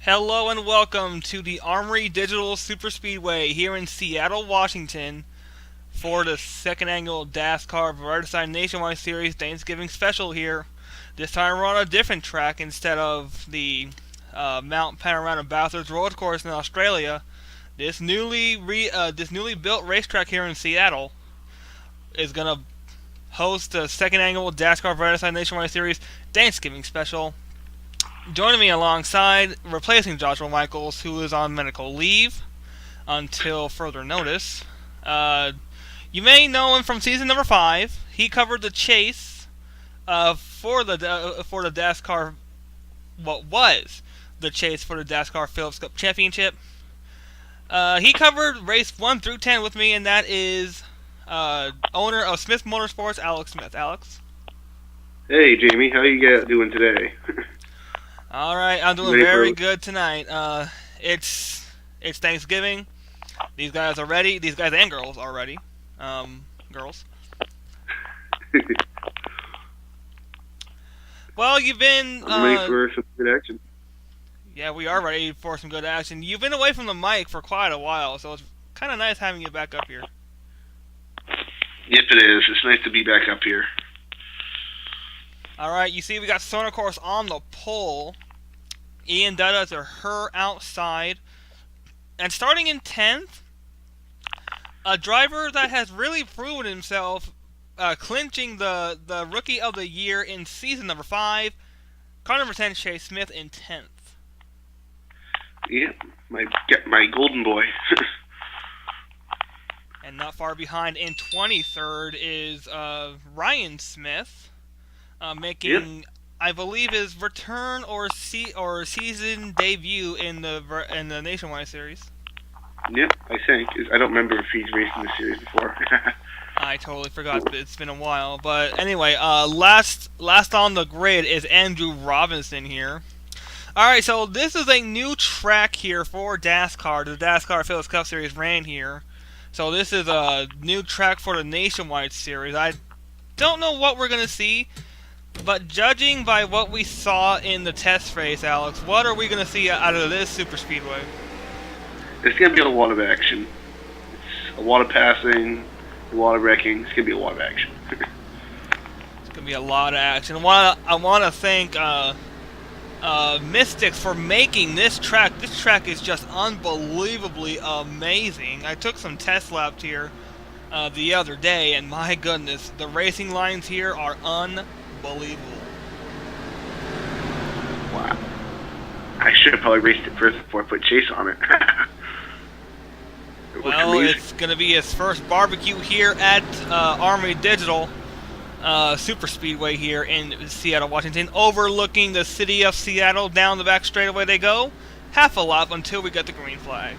Hello and welcome to the Armory Digital Superspeedway here in Seattle, Washington for the second annual DASCAR Vredestein Nationwide Series Thanksgiving Special here. This time we're on a different track instead of the Mount Panorama Bathurst Road Course in Australia. This newly built racetrack here in Seattle is going to host the second annual DASCAR Vredestein Nationwide Series Thanksgiving Special. Joining me alongside, replacing Joshua Michaels, who is on medical leave until further notice. You may know him from season number 5. He covered the chase for the DASCAR. What was the chase for the DASCAR Phillips Cup Championship? He covered race 1 through 10 with me, and that is owner of Smith Motorsports, Alex Smith. Alex. Hey, Jamie, how you guys doing today? All right, I'm doing very good tonight. It's Thanksgiving. These guys are ready. These guys and girls are ready. Girls. Well, you've been. I'm ready for some good action. Yeah, we are ready for some good action. You've been away from the mic for quite a while, so it's kind of nice having you back up here. Yep, it is. It's nice to be back up here. Alright, you see we got Sona Course on the pole. Ian Dutta to her outside. And starting in 10th, a driver that has really proven himself, clinching the Rookie of the Year in season number 5, car number 10, Chase Smith in 10th. Yeah, my golden boy. And not far behind in 23rd is Ryan Smith. Making, I believe, his return or season debut in the Nationwide Series. Yep, I think. I don't remember if he's raced in the series before. I totally forgot. But it's been a while. But anyway, last on the grid is Andrew Robinson here. All right, so this is a new track here for DASCAR. The DASCAR Phillips Cup Series ran here, so this is a new track for the Nationwide Series. I don't know what we're gonna see. But judging by what we saw in the test race, Alex, what are we going to see out of this super speedway? It's going to be a lot of action. It's a lot of passing, a lot of wrecking. It's going to be a lot of action. It's going to be a lot of action. I want to thank Mystics for making this track. This track is just unbelievably amazing. I took some test laps here the other day, and my goodness, the racing lines here are unbelievable. Wow. I should have probably raced it first before I put Chase on it. Well, it's going to be his first barbecue here at Armory Digital Super Speedway here in Seattle, Washington, overlooking the city of Seattle. Down the back straightaway they go. Half a lap until we get the green flag.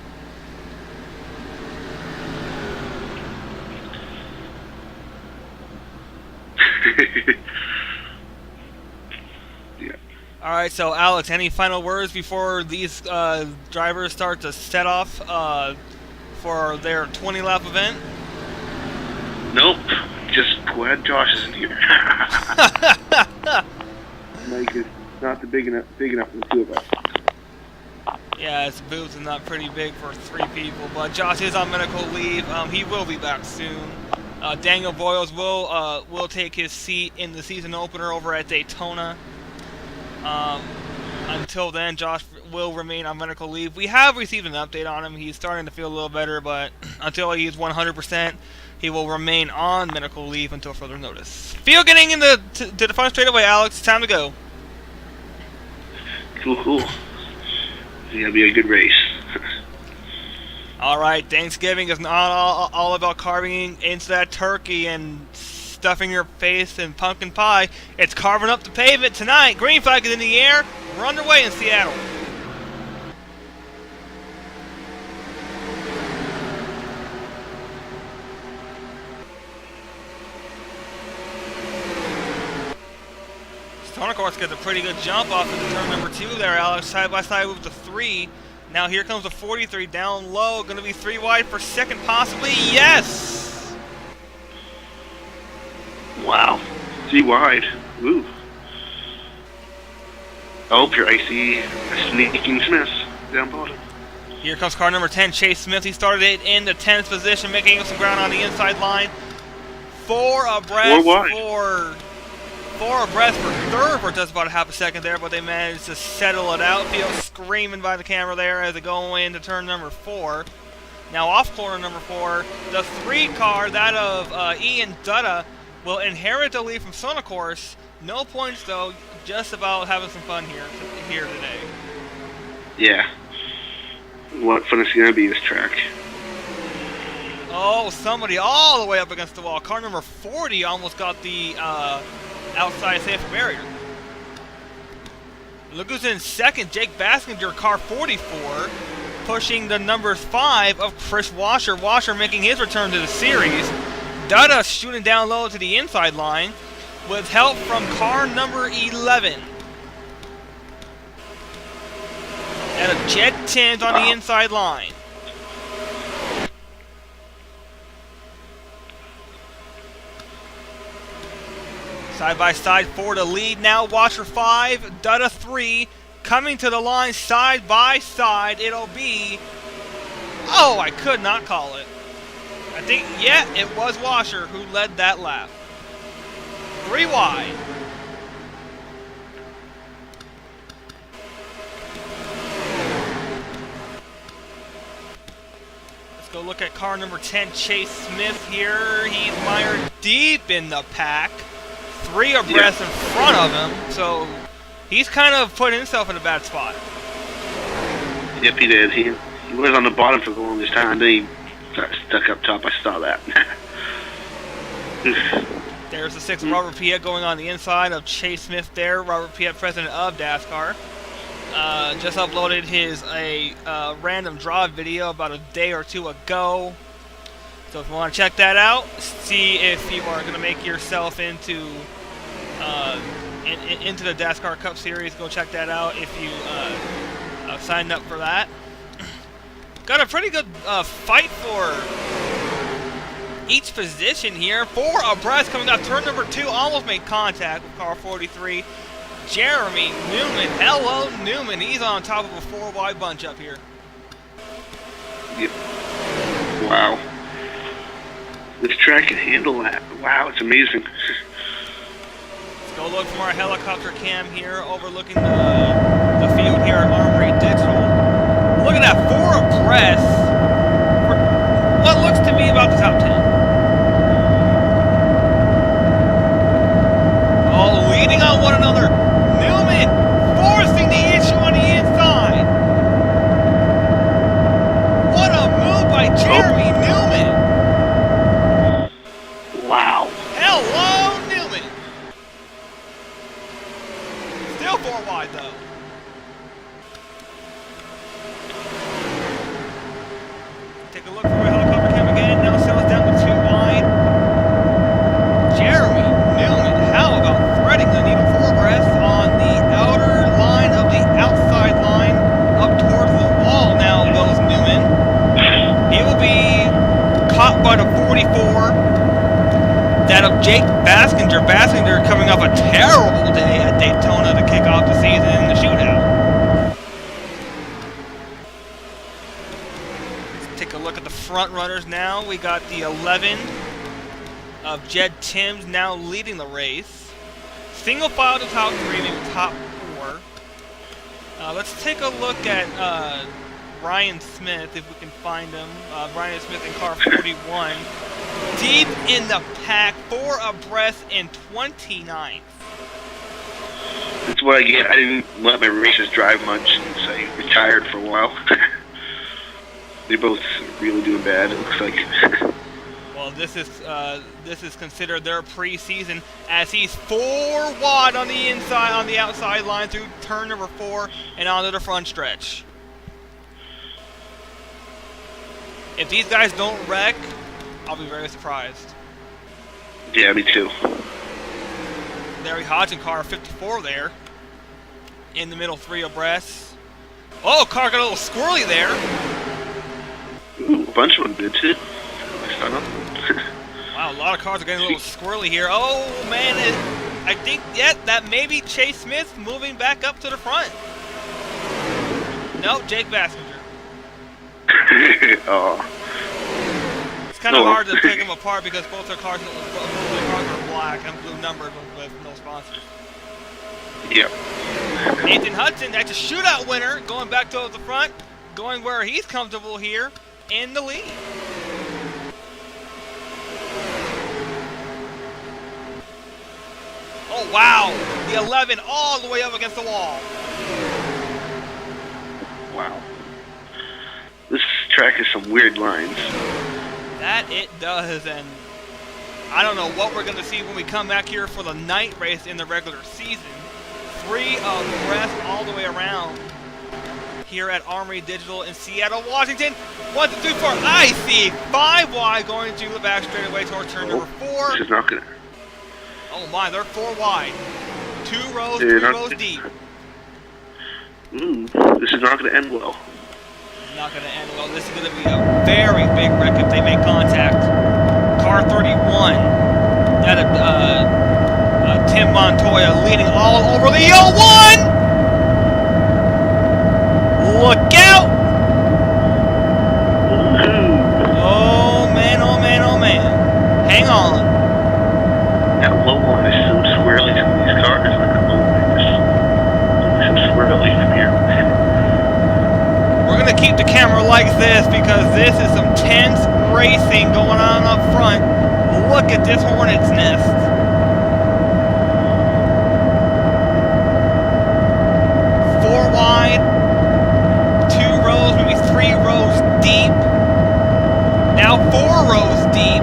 Yeah. All right, so Alex, any final words before these drivers start to set off for their 20-lap event? Nope. Just glad Josh isn't here. Mike is not big enough for the two of us. Yeah, his booth is not pretty big for 3 people, but Josh is on medical leave. He will be back soon. Daniel Boyles will take his seat in the season opener over at Daytona. Until then, Josh will remain on medical leave. We have received an update on him. He's starting to feel a little better, but until he's 100%, he will remain on medical leave until further notice. Field getting to the front straightaway, Alex. It's time to go. Cool. It's going to be a good race. All right, Thanksgiving is not all about carving into that turkey and stuffing your face in pumpkin pie. It's carving up the pavement tonight. Green flag is in the air. We're underway in Seattle. Stoner Course gets a pretty good jump off of the turn number 2 there, Alex. Side by side with the 3. Now here comes the 43 down low. Going to be 3 wide for second, possibly. Yes! Wow. 3 wide. Ooh. Oh, pure icy sneaking Smith down bottom. Here comes car number 10, Chase Smith. He started it in the 10th position, making some ground on the inside line. Four abreast for third for just about a half a second there, but they managed to settle it out. Theo screaming by the camera there as they go into turn number 4. Now off corner number 4, the 3 car, that of Ian Dutta, will inherit the lead from Sonocourse. No points though, just about having some fun here today. Yeah. What fun it's gonna be this track. Oh, somebody all the way up against the wall. Car number 40 almost got the outside safety barrier. Look who's in second, Jake Baskinger, car 44, pushing the number 5 of Chris Washer. Washer making his return to the series. Dutta shooting down low to the inside line with help from car number 11. And a Jed Timms on the inside line. Side by side for the lead now. Washer 5, Dutta 3, coming to the line side by side. It'll be... Oh, I could not call it. I think, yeah, it was Washer who led that lap. 3 wide. Let's go look at car number 10, Chase Smith here. He's mired deep in the pack. 3 abreast in front of him, so he's kind of put himself in a bad spot. Yep, he did. He was on the bottom for the longest time, then he stuck up top. I saw that. There's the 6th Robert Piet going on the inside of Chase Smith there. Robert Piet, president of DASCAR. Just uploaded his random draw video about a day or 2 ago. So if you want to check that out, see if you are going to make yourself into the DASCAR Cup Series, go check that out if you signed up for that. Got a pretty good fight for each position here. 4 abreast coming out turn number 2, almost made contact with car 43. Jeremy Newman, hello Newman, he's on top of a 4 wide bunch up here. Yep. Wow. This track can handle that. Wow, it's amazing. Let's go look for our helicopter cam here, overlooking the field here at Armory Digital. Look at that, 4 abreast for what looks to be about the top 10. All leading on one another. Newman forcing the issue on the inside. What a move by Jeremy Newman. Wow. Hello, Newman. Still 4 wide, though. Take a look for a helicopter cam again. Now sells down to 2 wide. Jeremy Newman, how about threading the needle 4 abreast on the outer line of the outside line up towards the wall now goes Newman. He will be caught by the 44. That of Jake Baskinger. Baskinger coming off a terrible day at Daytona to kick off the season in the shootout. Let's take a look at the front runners now. We got the 11 of Jed Timms now leading the race. Single file to top 3, maybe top 4. Let's take a look at Ryan Smith, if we can find him. Ryan Smith in car 41. Deep in the pack, 4 abreast in 29th. That's what I get. I didn't let my races drive much since I retired for a while. They're both really doing bad, it looks like. Well, this is considered their preseason, as he's 4 wide on the outside line through turn number 4 and onto the front stretch. If these guys don't wreck, I'll be very surprised. Yeah, me too. Larry Hodgson, car 54 there. In the middle, 3 abreast. Oh, car got a little squirrely there. Ooh, a bunch of them did too. I saw them. Wow, a lot of cars are getting a little squirrely here. Oh, man, I think, yeah, that may be Chase Smith moving back up to the front. No, Jake Bassinger. Oh. It's kind of hard to pick them apart because both their cars are black and blue numbered with no sponsors. Yep. Nathan Hudson, that's a shootout winner, going back to the front, going where he's comfortable here in the lead. Oh, wow. The 11 all the way up against the wall. Wow. This track has some weird lines. That it does, and I don't know what we're going to see when we come back here for the night race in the regular season. 3 abreast all the way around here at Armory Digital in Seattle, Washington. 1, 2, 3, 4. I see 5 wide going to the back straightaway toward turn number 4. This is not gonna. Oh my, they're 4 wide. 2 rows, 3 rows deep. This is not going to end well. Not going to end well. This is going to be a very big wreck if they make contact. Car 31. That Tim Montoya leading all over the 01! Look out! Oh man, oh man, oh man. Hang on. That low line is so swirly from these cars. Like, oh my goodness. So swirly from here. We're going to keep the camera like this because this is some tense racing going on up front. Look at this hornet's nest. Wide, 2 rows, maybe 3 rows deep. Now 4 rows deep.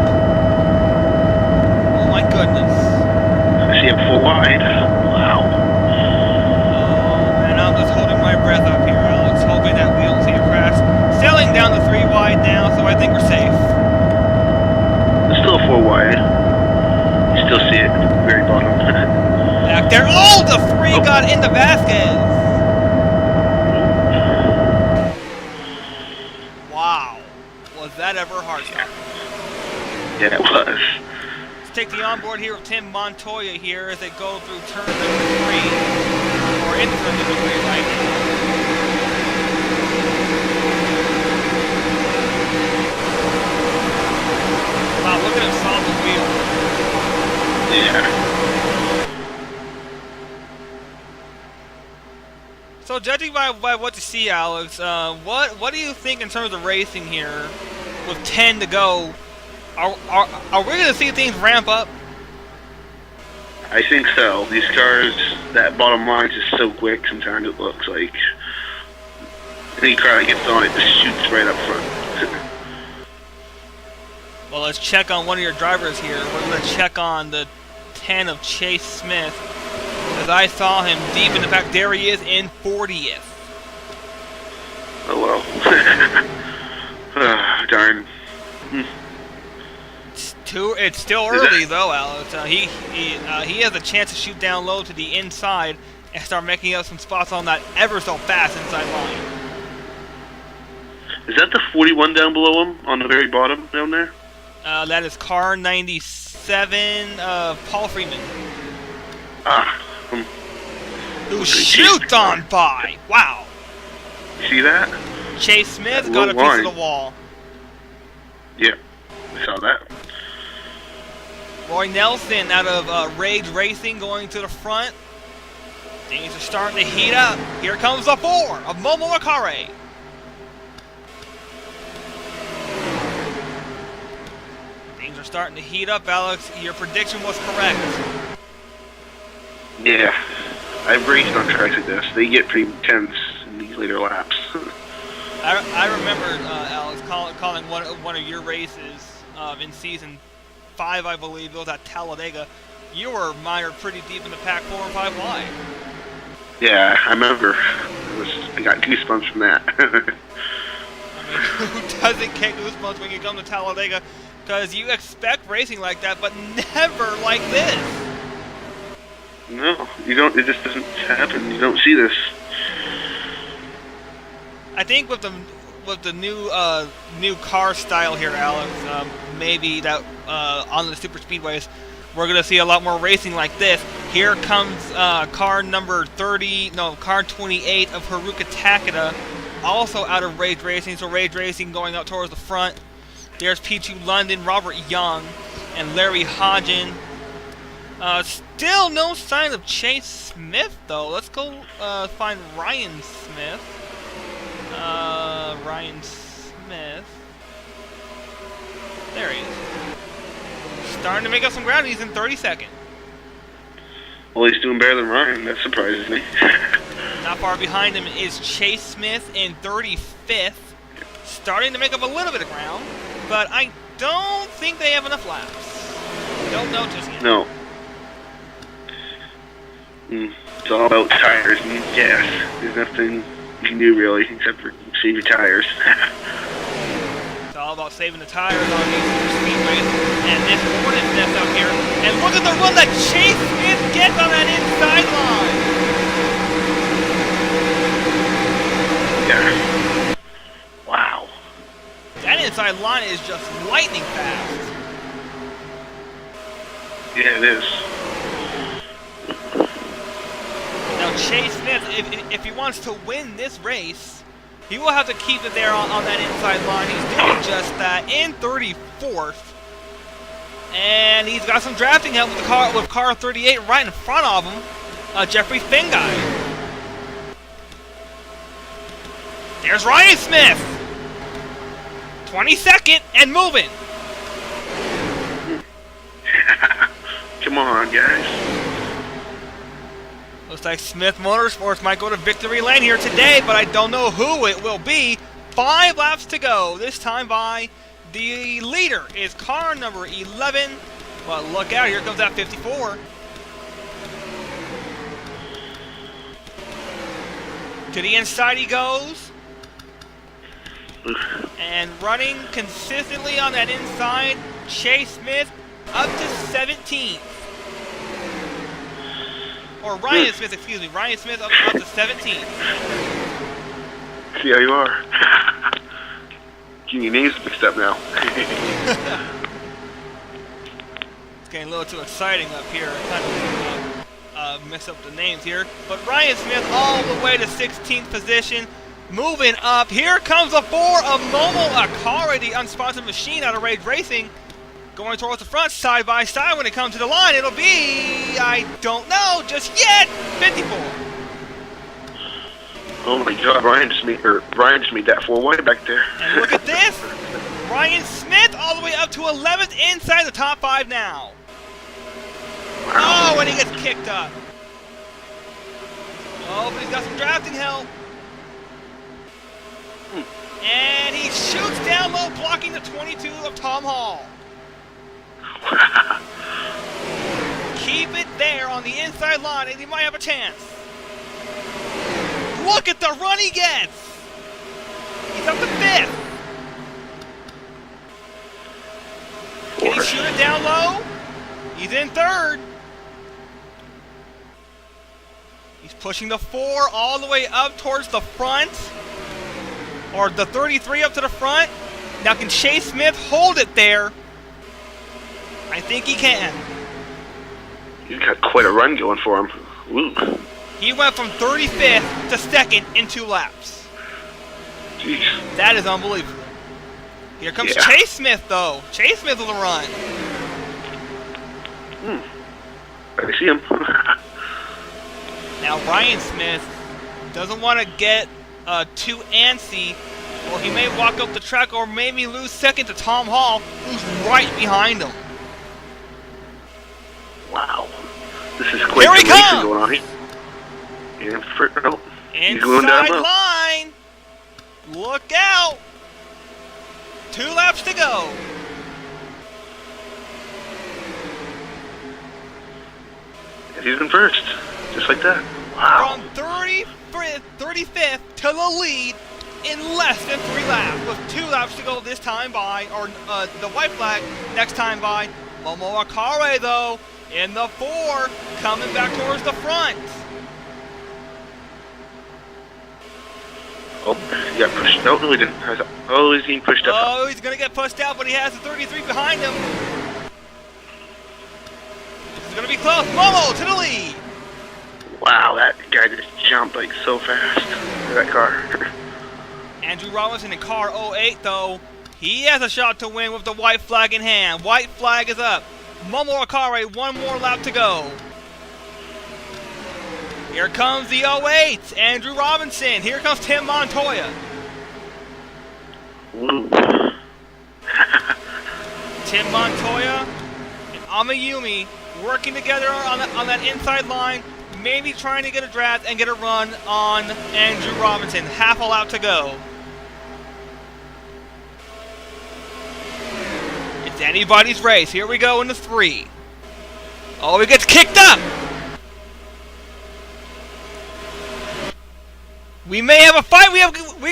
Oh my goodness. I see him 4 wide. Wow. Oh man, I'm just holding my breath up here, Alex, hoping that we don't see a crash. Sailing down to 3 wide now, so I think we're safe. It's still 4 wide. You still see it at the very bottom. Back there. Oh, the 3 got into Vasquez. Wow, was that ever hard stopping? Yeah, it was. Let's take the onboard here of Tim Montoya here as they go through turn number 3, or into turn number 3 right now. Wow, look at him solve the wheel. Yeah. So judging by what you see, Alex, what do you think in terms of racing here with 10 to go? Are we going to see things ramp up? I think so. These cars, that bottom line is just so quick sometimes it looks like. Any car that gets on it just shoots right up front. Well, let's check on one of your drivers here. We're going to check on the 10 of Chase Smith. As I saw him deep in the back, there he is in 40th. Oh well. Darn. It's still early though, Alex. He has a chance to shoot down low to the inside and start making up some spots on that ever so fast inside line. Is that the 41 down below him on the very bottom down there? That is car 97, Paul Freeman. Who shoots on by. Wow. See that? Chase Smith got a piece of the wall. Yep, I saw that. Roy Nelson out of Rage Racing going to the front. Things are starting to heat up. Here comes the 4 of Momo Akare. Things are starting to heat up, Alex. Your prediction was correct. Yeah, I've raced on tracks like this. They get pretty intense in these later laps. I remember, Alex, calling one of your races in season 5, I believe. It was at Talladega. You were mired pretty deep in the pack 4 and 5 wide. Yeah, I remember. I got goosebumps from that. I mean, who doesn't get goosebumps when you come to Talladega? Because you expect racing like that, but never like this. No, you don't. It just doesn't happen. You don't see this. I think with the new car style here, Alex, maybe that on the super speedways, we're gonna see a lot more racing like this. Here comes car number 28 of Haruka Takeda, also out of Rage Racing. So Rage Racing going up towards the front. There's P2 London, Robert Young, and Larry Hodgen. Still no sign of Chase Smith, though. Let's go find Ryan Smith. Ryan Smith. There he is. Starting to make up some ground. He's in 32nd. Well, he's doing better than Ryan. That surprises me. Not far behind him is Chase Smith in 35th. Starting to make up a little bit of ground, but I don't think they have enough laps. Don't know just yet. No. It's all about tires and gas. There's nothing you can do really except for save your tires. It's all about saving the tires on these speedways. And this Hornet nest out here. And look at the run that Chase Smith gets on that inside line. Yeah. Wow. That inside line is just lightning fast. Yeah, it is. Now Chase Smith, if he wants to win this race, he will have to keep it there on that inside line. He's doing just that in 34th. And he's got some drafting help with car 38 right in front of him, Jeffrey Finguy. There's Ryan Smith, 22nd and moving. Come on, guys. Looks like Smith Motorsports might go to victory lane here today, but I don't know who it will be. 5 laps to go, this time by the leader is car number 11. Well, look out, here comes that 54. To the inside he goes. And running consistently on that inside, Chase Smith up to 17th. Or Ryan Smith, excuse me. Ryan Smith up to 17th. See how you are. Getting your names mixed up now. It's getting a little too exciting up here. Kind of mix up the names here. But Ryan Smith all the way to 16th position. Moving up. Here comes the 4 of Momo Akari, the unsponsored machine out of Rage Racing. Going towards the front, side by side. When it comes to the line, it'll be, I don't know just yet, 54. Oh my God, Ryan just made that 4 wide back there. And look at this. Ryan Smith all the way up to 11th inside the top 5 now. Wow. Oh, and he gets kicked up. Oh, but he's got some drafting help. And he shoots down low, blocking the 22 of Tom Hall. Keep it there on the inside line, and he might have a chance. Look at the run he gets! He's up to 5th. Can he shoot it down low? He's in 3rd. He's pushing the 4 all the way up towards the front. Or the 33 up to the front. Now can Chase Smith hold it there? I think he can. He's got quite a run going for him. Ooh. He went from 35th to 2nd in 2 laps. Jeez. That is unbelievable. Here comes Chase Smith, though. Chase Smith with a run. I see him. Now Ryan Smith doesn't want to get too antsy. Well, he may walk up the track or maybe lose 2nd to Tom Hall, who's right behind him. Wow. This is quite the racing going on here. He's going down Inside low. line. Look out. 2 laps to go. And he's in first. Just like that. Wow. From 35th to the lead in less than 3 laps, with 2 laps to go this time by, or the white flag next time by. Momo Akari, though, in the 4, coming back towards the front. Oh, he got pushed. No, he didn't. Oh, he's getting pushed up. Oh, he's going to get pushed out, but he has the 33 behind him. This is going to be close. Momo to the lead. Wow, that guy just jumped like so fast. That car. Andrew Robinson in car 08, though. He has a shot to win with the white flag in hand. White flag is up. Momo Akare, one more lap to go. Here comes the 08, Andrew Robinson. Here comes Tim Montoya. Ooh. Tim Montoya and Amayumi working together on that inside line, maybe trying to get a draft and get a run on Andrew Robinson. Half a lap to go. It's anybody's race. Here we go into 3. Oh, he gets kicked up. We may have a fight. We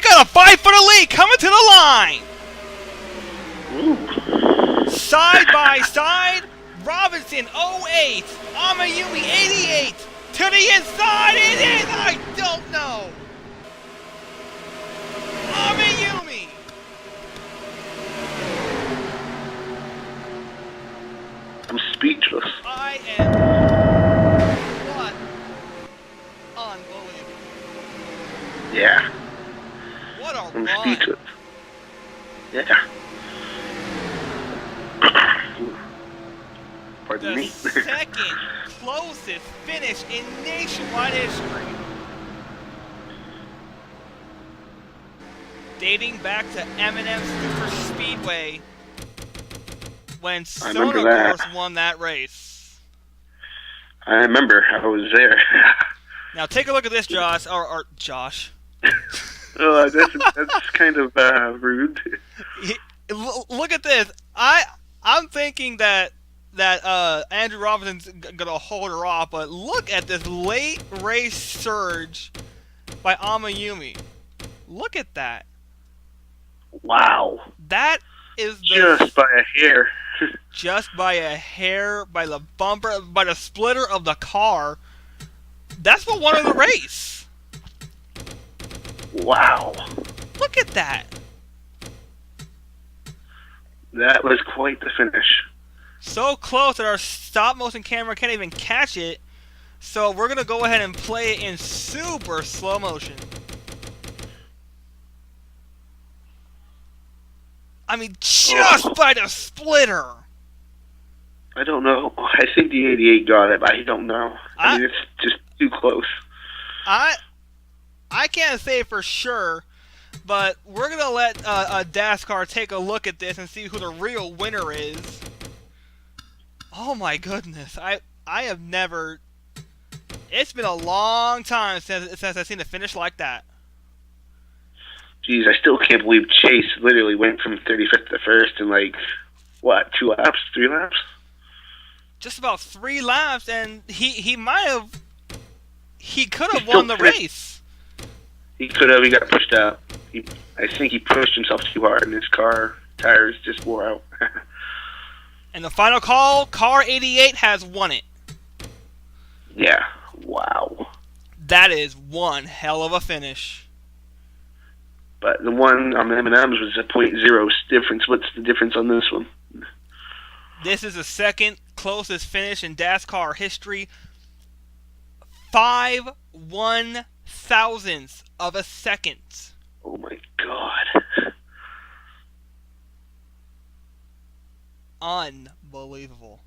got a fight for the lead coming to the line. Ooh. Side by side, Robinson 08, Amayumi 88 to the inside. It is. I don't know. Amayumi. I'm speechless. I am. What? Unbelievable. Yeah. What a I'm run. speechless. Yeah. Pardon The me. second closest finish in nationwide history. Dating back to M&M Super Speedway when Sonogorsk won that race. I remember. I was there. Now take a look at this, Josh. Or Josh. Oh, that's kind of rude. Look at this. I'm thinking that Andrew Robinson's gonna hold her off, but look at this late race surge by Amayumi. Look at that. Wow. That is Just by a hair. Just by a hair, by the bumper, by the splitter of the car. That's what won the race. Wow. Look at that. That was quite the finish. So close that our stop motion camera can't even catch it. So we're going to go ahead and play it in super slow motion. I mean, just by the splitter. I don't know. I think the 88 got it, but I don't know. I mean, it's just too close. I can't say for sure, but we're going to let DASCAR take a look at this and see who the real winner is. Oh my goodness. I have never... It's been a long time since I've seen a finish like that. Jeez, I still can't believe Chase literally went from 35th to 1st in like, what, 2 laps? 3 laps? Just about 3 laps, and he might have... He could have won the race. He could have. He got pushed out. I think he pushed himself too hard, and his car tires just wore out. And the final call, car 88 has won it. Yeah. Wow. That is one hell of a finish. But the one on the M&Ms was a .0 difference. What's the difference on this one? This is the second closest finish in DASCAR history. 5 1/1000ths of a second. Oh my God. Unbelievable.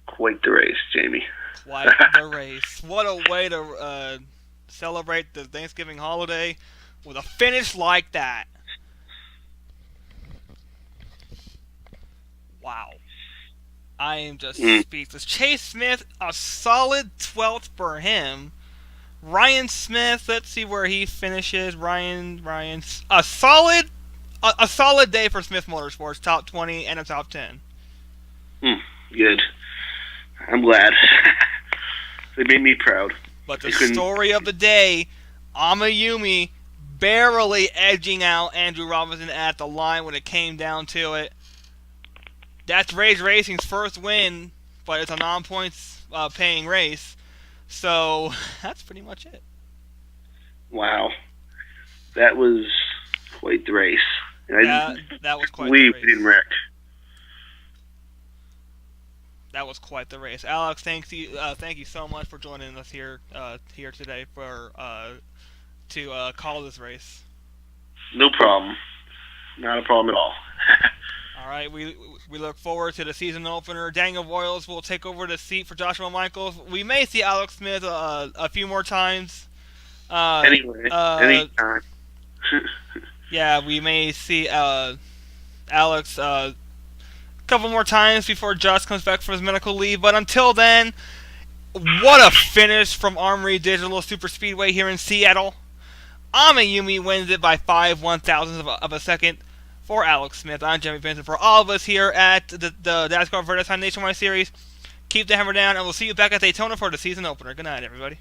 Quite the race, Jamie. Quite the race. What a way to celebrate the Thanksgiving holiday with a finish like that. Wow. I am just speechless. Chase Smith, a solid 12th for him. Ryan Smith, let's see where he finishes. Ryan, a solid day for Smith Motorsports, top 20 and a top 10. Good. I'm glad. They made me proud. But the story of the day, Amayumi barely edging out Andrew Robinson at the line when it came down to it. That's Rage Racing's first win, but it's a non-points paying race. So that's pretty much it. Wow. That was quite the race. That was quite the race. We didn't wreck. That was quite the race. Alex, thank you so much for joining us here today to call this race. No problem. Not a problem at all. All right, we look forward to the season opener. Daniel Royals will take over the seat for Joshua Michaels. We may see Alex Smith a few more times. Anytime. Yeah, we may see Alex a couple more times before Josh comes back from his medical leave. But until then, what a finish from Armory Digital Super Speedway here in Seattle. Amayumi wins it by 5/1000th of a second for Alex Smith. I'm Jimmy Vincent. For all of us here at the DASCAR Vredestein Nationwide Series, keep the hammer down, and we'll see you back at Daytona for the season opener. Good night, everybody.